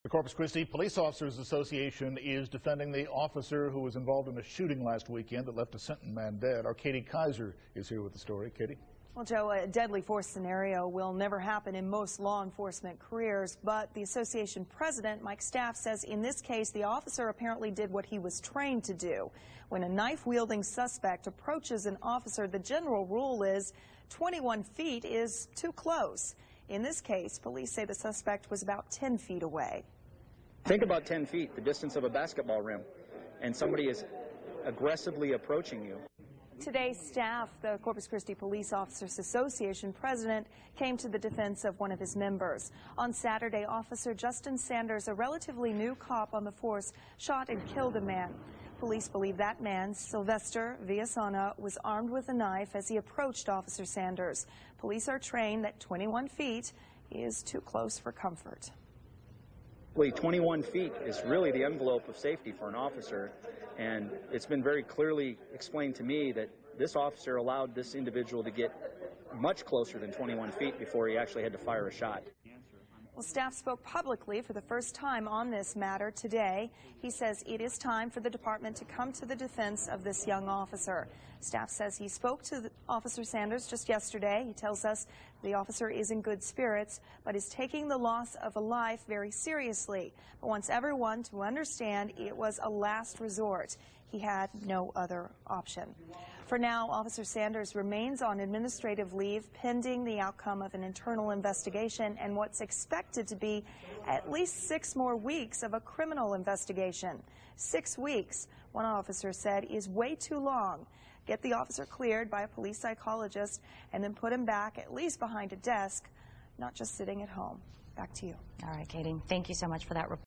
The Corpus Christi Police Officers Association is defending the officer who was involved in a shooting last weekend that left a sentenced man dead. Our Katie Kaiser is here with the story. Katie? Well, Joe, a deadly force scenario will never happen in most law enforcement careers, but the association president, Mike Staff, says in this case the officer apparently did what he was trained to do. When a knife-wielding suspect approaches an officer, the general rule is 21 feet is too close. In this case, police say the suspect was about 10 feet away. Think about 10 feet, the distance of a basketball rim, and somebody is aggressively approaching you. Today, Staff, the Corpus Christi Police Officers Association president, came to the defense of one of his members. On Saturday, Officer Justin Sanders, a relatively new cop on the force, shot and killed a man. Police believe that man, Sylvester Villasana, was armed with a knife as he approached Officer Sanders. Police are trained that 21 feet is too close for comfort. 21 feet is really the envelope of safety for an officer, and it's been very clearly explained to me that this officer allowed this individual to get much closer than 21 feet before he actually had to fire a shot. Well, Staff spoke publicly for the first time on this matter today. He says it is time for the department to come to the defense of this young officer. Staff says he spoke to Officer Sanders just yesterday. He tells us the officer is in good spirits, but is taking the loss of a life very seriously, but wants everyone to understand it was a last resort. He had no other option. For now, Officer Sanders remains on administrative leave pending the outcome of an internal investigation and what's expected to be at least 6 more weeks of a criminal investigation. 6 weeks, one officer said, is way too long. Get the officer cleared by a police psychologist and then put him back at least behind a desk, not just sitting at home. Back to you. All right, Katie. Thank you so much for that report.